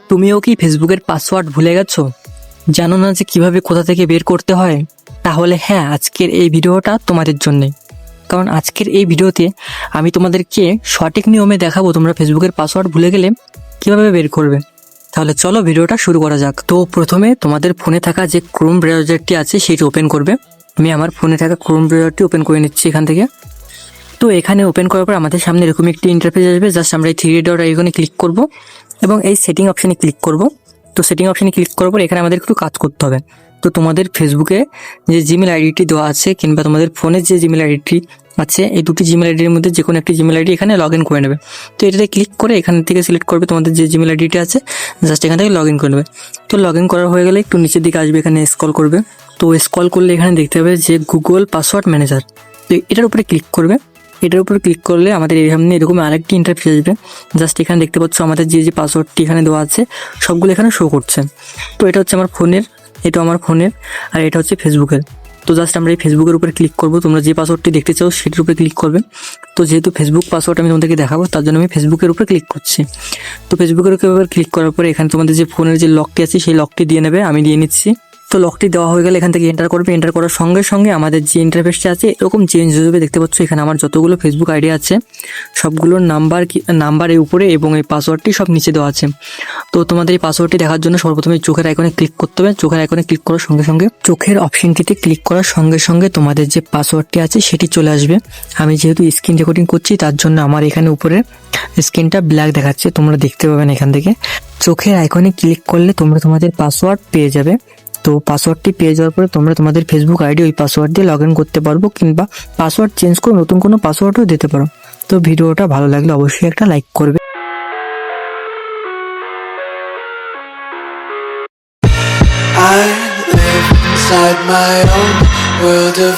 তুমিও কি ফেসবুকের পাসওয়ার্ড ভুলে গেছো? জানো না যে কিভাবে কোথা থেকে বের করতে হয়? তাহলে হ্যাঁ, আজকের এই ভিডিওটা তোমাদের জন্যে। কারণ আজকের এই ভিডিওতে আমি তোমাদেরকে সঠিক নিয়মে দেখাবো তোমরা ফেসবুকের পাসওয়ার্ড ভুলে গেলে কিভাবে বের করবে। তাহলে চলো ভিডিওটা শুরু করা যাক। তো প্রথমে তোমাদের ফোনে থাকা যে ক্রোম ব্রাউজারটি আছে সেটি ওপেন করবে। আমি আমার ফোনে থাকা ক্রোম ব্রাউজারটি ওপেন করে নিচ্ছি এখান থেকে। তো এখানে ওপেন করার পর আমাদের সামনে এরকম একটি ইন্টারফেস আসবে। জাস্ট আমরা এই থ্রি ডট আইকনে ক্লিক করব এবং এই সেটিং অপশানে ক্লিক করব। তো সেটিং অপশানে ক্লিক করার পর এখানে আমাদের একটু কাজ করতে হবে। তো তোমাদের ফেসবুকে যে জিমেল আইডিটি দেওয়া আছে কিংবা তোমাদের ফোনের যে জিমেল আইডিটি আছে, এই দুটি জিমেল আইডির মধ্যে যে কোনো একটি জিমেল আইডি এখানে লগ ইন করে নেবে। তো এটাতে ক্লিক করে এখান থেকে সিলেক্ট করবে তোমাদের যে জিমেল আইডিটি আছে, জাস্ট এখান থেকে লগ ইন করে নেবে। তো লগ ইন করা হয়ে গেলে একটু নিচের দিকে আসবে, এখানে স্ক্রল করবে। তো স্ক্রল করলে এখানে দেখতে হবে যে গুগল পাসওয়ার্ড ম্যানেজার, তো এটার উপরে ক্লিক করবে। এটার উপরে ক্লিক করলে আমাদের এই সামনে এরকম আরেকটি ইন্টারফেস আসবে। জাস্ট এখানে দেখতে পাচ্ছ আমাদের যে পাসওয়ার্ডটি এখানে দেওয়া আছে সবগুলো এখানে শো করছে। তো এটা হচ্ছে আমার ফোনের, এটা আমার ফোনের, আর এটা হচ্ছে ফেসবুকের। তো জাস্ট আমরা এই ফেসবুকের উপরে ক্লিক করব। তোমরা যে পাসওয়ার্ডটি দেখতে চাও সেটির উপরে ক্লিক করবে। তো যেহেতু ফেসবুক পাসওয়ার্ড আমি তোমাদেরকে দেখাবো, তার জন্য আমি ফেসবুকের উপরে ক্লিক করছি। তো ফেসবুকের উপরে ক্লিক করার পরে এখানে তোমাদের যে ফোনের যে লকটি আছে সেই লকটি দিয়ে নেবে, আমি দিয়ে নিচ্ছি। তো লকটি দেওয়া হয়ে গেলে এখান থেকে এন্টার করবে। এন্টার করার সঙ্গে সঙ্গে আমাদের যে ইন্টারফেসটা আছে এরকম চেঞ্জ হয়ে যাবে। দেখতে পাচ্ছ এখানে আমার যতগুলো ফেসবুক আইডি আছে সবগুলোর নাম্বারের উপরে এবং এই পাসওয়ার্ডটি সব নিচে দেওয়া আছে। তো তোমাদের এই পাসওয়ার্ডটি দেখার জন্য সর্বপ্রথমে চোখের আইকনে ক্লিক করতে হবে। চোখের আইকনে ক্লিক করার সঙ্গে সঙ্গে চোখের অপশনটিতে ক্লিক করার সঙ্গে সঙ্গে তোমাদের যে পাসওয়ার্ডটি আছে সেটি চলে আসবে। আমি যেহেতু স্ক্রিন রেকর্ডিং করছি তার জন্য আমার এখানে উপরে স্ক্রিনটা ব্ল্যাক দেখাচ্ছে, তোমরা দেখতে পাবেন এখান থেকে। চোখের আইকনে ক্লিক করলে তোমরা তোমাদের পাসওয়ার্ড পেয়ে যাবে। তো পাসওয়ার্ডটি পেয়ে যাওয়ার পরে তোমরা তোমাদের ফেসবুক আইডি ওই পাসওয়ার্ড দিয়ে লগ ইন করতে পারবো, কিংবা পাসওয়ার্ড চেঞ্জ করে নতুন কোনো পাসওয়ার্ডও দিতে পারো। তো ভিডিওটা ভালো লাগলে অবশ্যই একটা লাইক করবে। I live inside my own world of